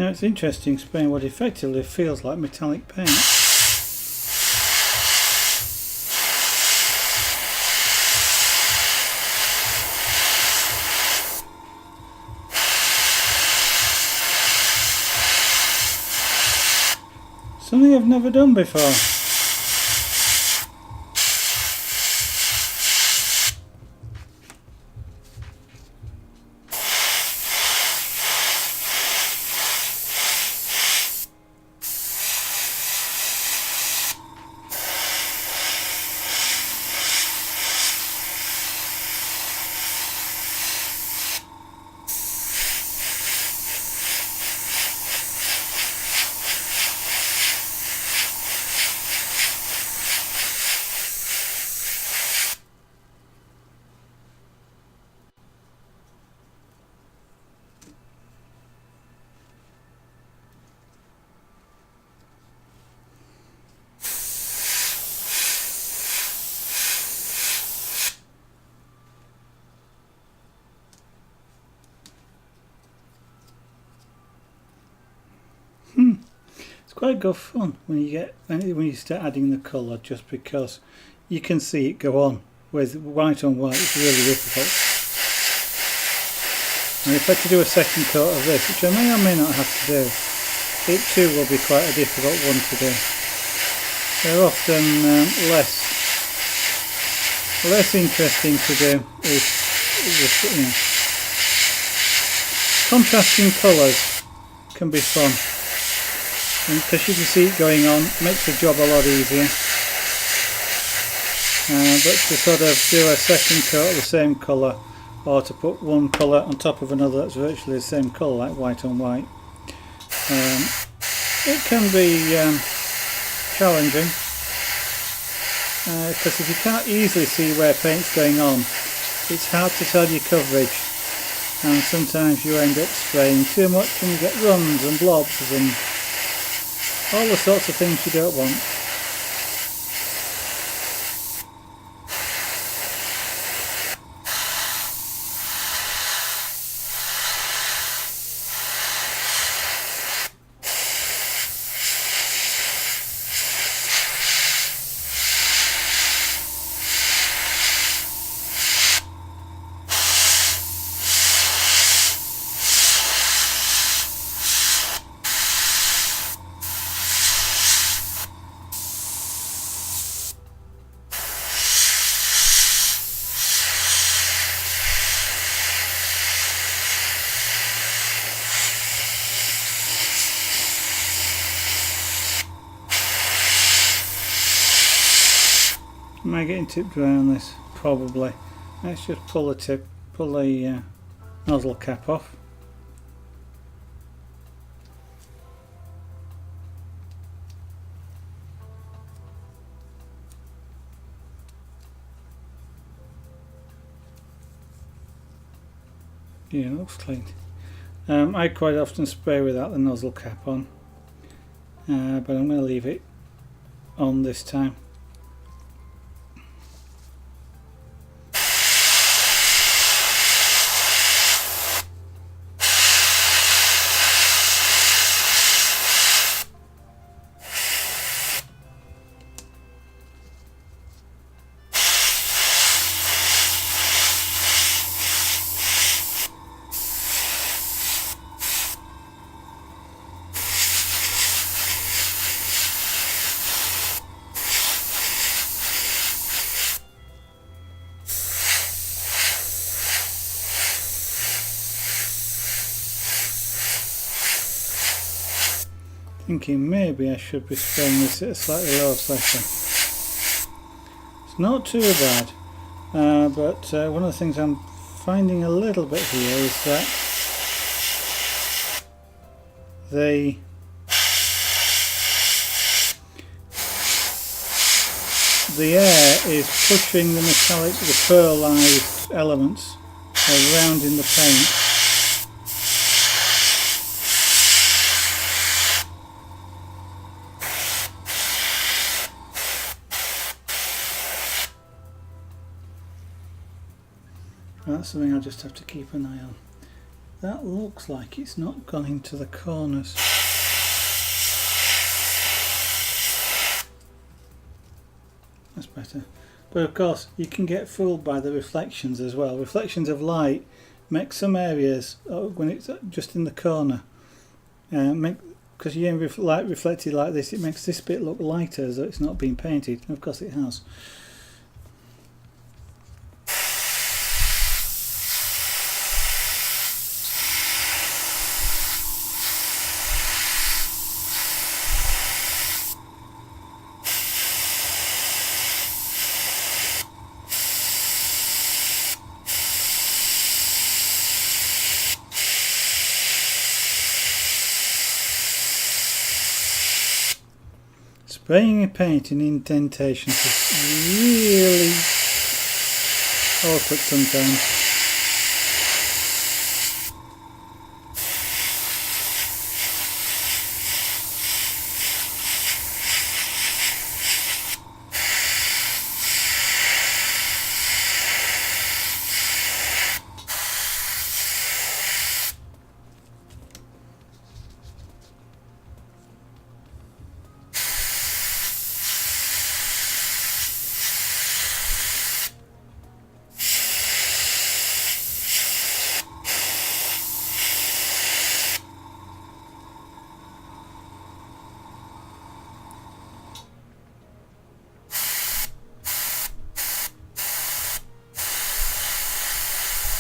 Now it's interesting spraying what effectively feels like metallic paint. Something I've never done before. It's quite good fun when you start adding the colour, just because you can see it go on. With white on white, it's really difficult. And if I had to do a second coat of this, which I may or may not have to do, it too will be quite a difficult one to do. They're often less interesting to do. Contrasting colours can be fun. Because you can see it going on, makes the job a lot easier. But to sort of do a second coat of the same colour, or to put one colour on top of another that's virtually the same colour, like white on white, it can be challenging. Because if you can't easily see where paint's going on, it's hard to tell your coverage, and sometimes you end up spraying too much and you get runs and blobs and all the sorts of things you don't want. Am I getting tip dry on this? Probably. Let's just pull the nozzle cap off. Yeah, it looks clean. I quite often spray without the nozzle cap on, but I'm going to leave it on this time. Thinking maybe I should be spraying this at a slightly lower pressure. It's not too bad, but one of the things I'm finding a little bit here is that the air is pushing the metallic, the pearlized elements around in the paint. That's something I'll just have to keep an eye on. That looks like it's not gone into the corners. That's better. But of course you can get fooled by the reflections as well. Reflections of light make some areas, when it's just in the corner, because you have light reflected like this, it makes this bit look lighter as though it's not been painted, and of course it has. Spraying and painting indentations is really awkward sometimes.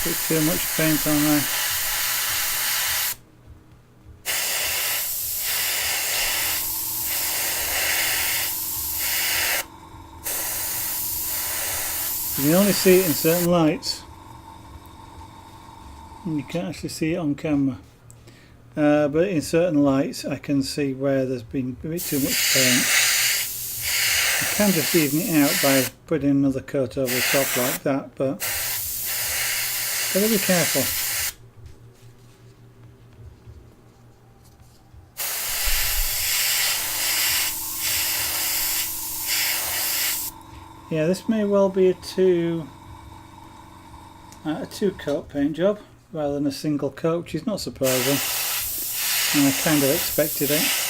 Put too much paint on there. You can only see it in certain lights, and you can't actually see it on camera. But in certain lights I can see where there's been a bit too much paint. You can just even it out by putting another coat over the top like that, but gotta be careful. Yeah, this may well be a two coat paint job rather than a single coat, which is not surprising, and I kind of expected it.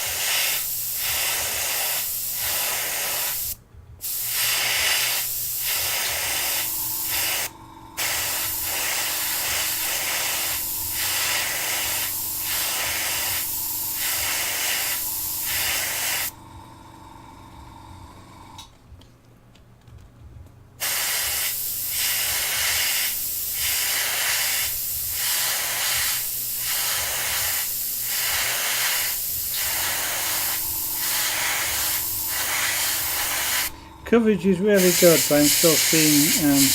Coverage is really good, but I'm still seeing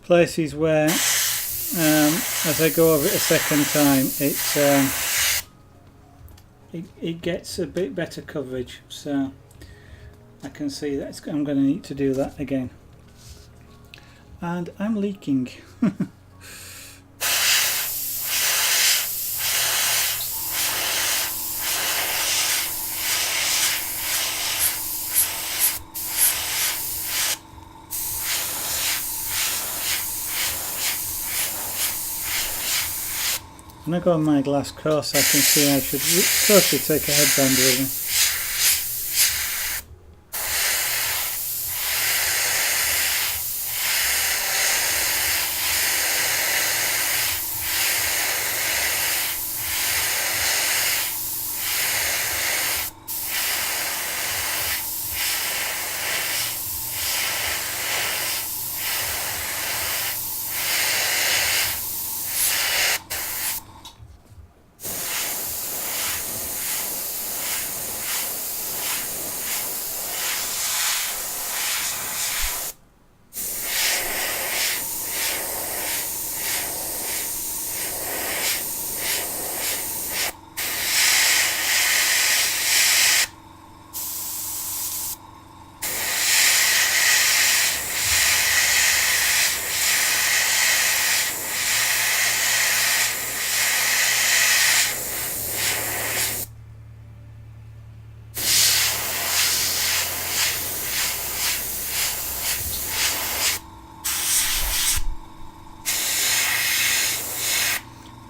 places where as I go over it a second time it gets a bit better coverage, so I can see that I'm going to need to do that again. And I'm leaking. When I go on my glass course, I can see I should totally take a headband with me.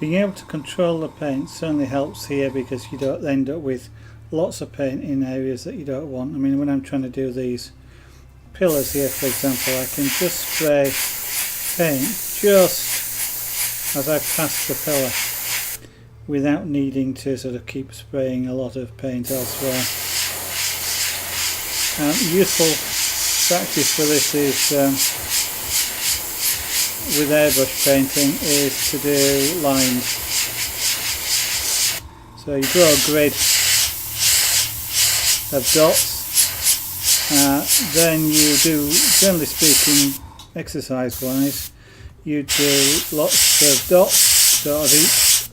being able to control the paint certainly helps here, because you don't end up with lots of paint in areas that you don't want. I mean, when I'm trying to do these pillars here, for example, I can just spray paint just as I pass the pillar without needing to sort of keep spraying a lot of paint elsewhere. Useful practice for this is with airbrush painting is to do lines. So you draw a grid of dots, then you do, generally speaking, exercise wise, you do lots of dots, sort of each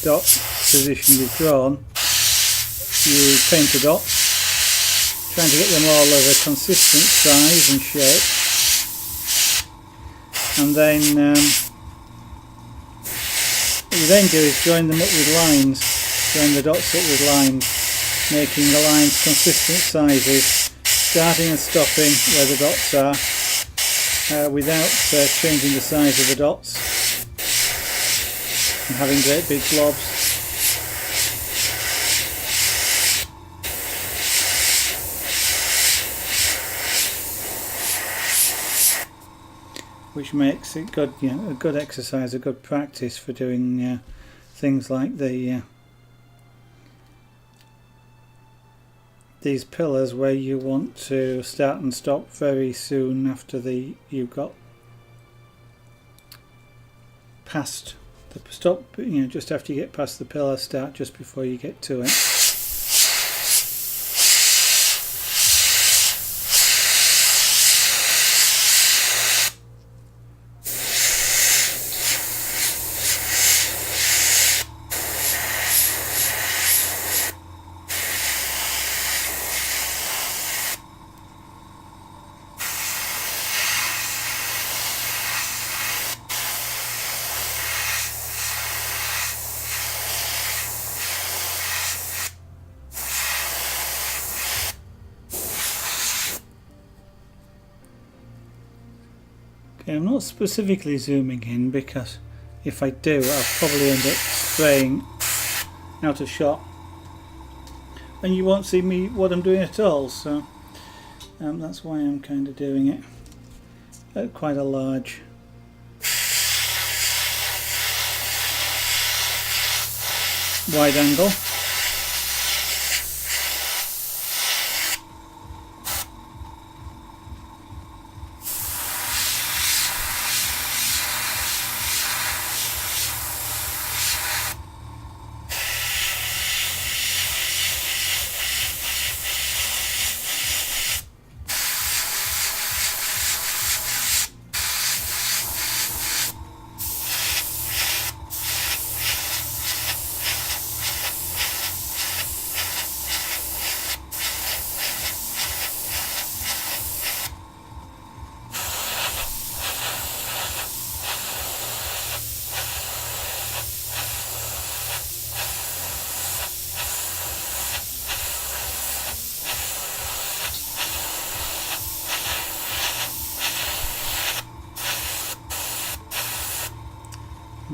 dot position you've drawn. You paint the dots, trying to get them all of a consistent size and shape, and then what you then do is join them up with lines, join the dots up with lines, making the lines consistent sizes, starting and stopping where the dots are, without changing the size of the dots and having great big blobs. Which makes it good, you know, a good exercise, a good practice for doing things like these pillars, where you want to start and stop very soon after you've got past the stop. You know, just after you get past the pillar, start just before you get to it. Okay, I'm not specifically zooming in, because if I do, I'll probably end up spraying out of shot and you won't see me what I'm doing at all, so that's why I'm kind of doing it at quite a large wide angle.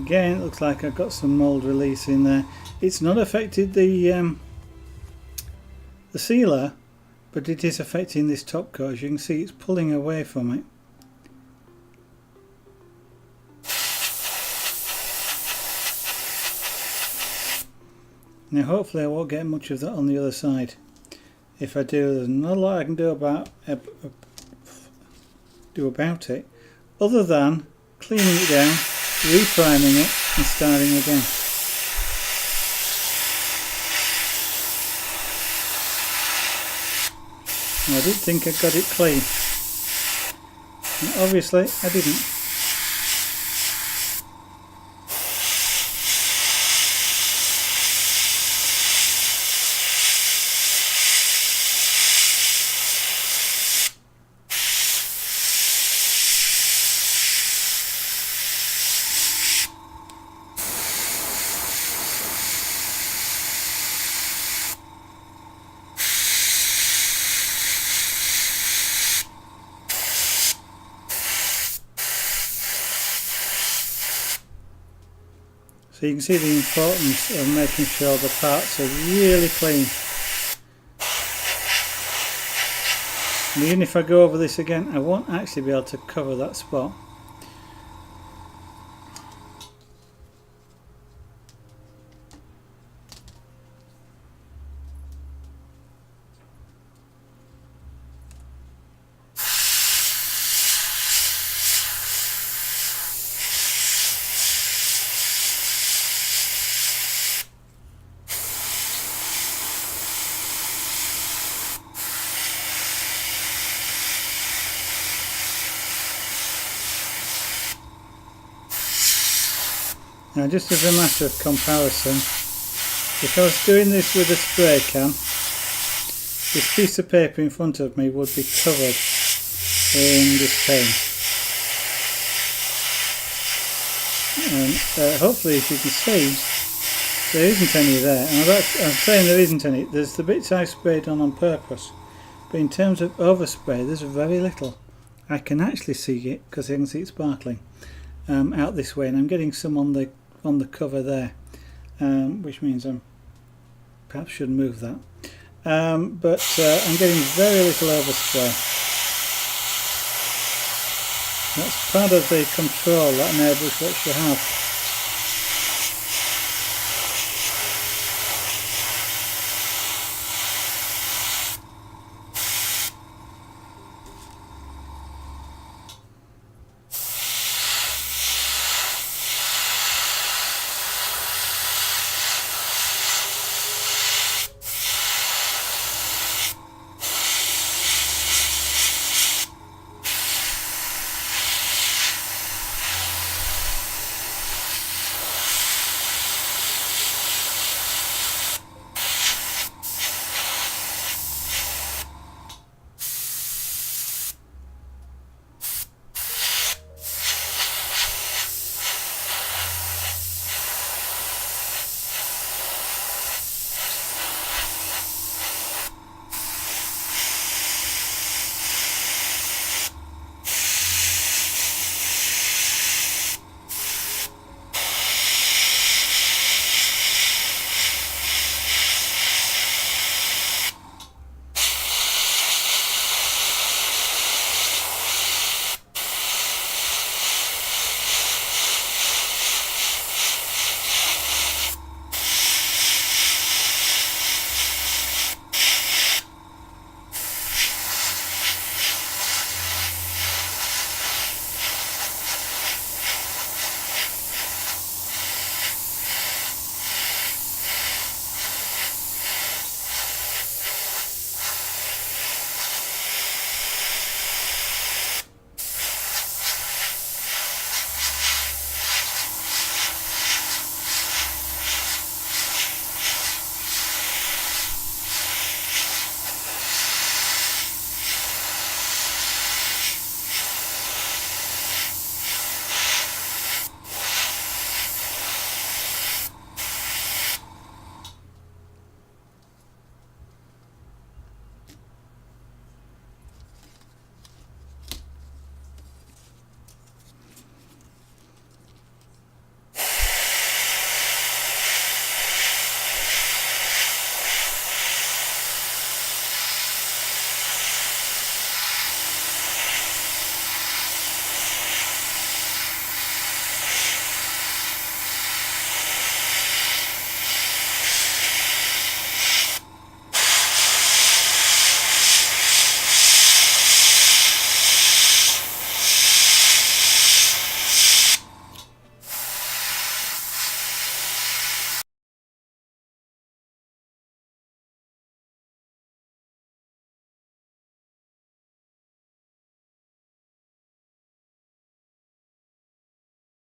Again, it looks like I've got some mould release in there. It's not affected the sealer, but it is affecting this top coat. As you can see, it's pulling away from it. Now hopefully I won't get much of that on the other side. If I do, there's not a lot I can do about it, other than cleaning it down, repriming it and starting again. I did think I got it clean, and obviously I didn't. So you can see the importance of making sure the parts are really clean. And even if I go over this again, I won't actually be able to cover that spot. Now, just as a matter of comparison, if I was doing this with a spray can, this piece of paper in front of me would be covered in this paint. And hopefully, as you can see, there isn't any there. And I'm saying there isn't any. There's the bits I sprayed on purpose. But in terms of overspray, there's very little. I can actually see it because I can see it sparkling out this way, and I'm getting some on the cover there, which means I perhaps should move that. But I'm getting very little overspray. That's part of the control that an airbrush lets you have.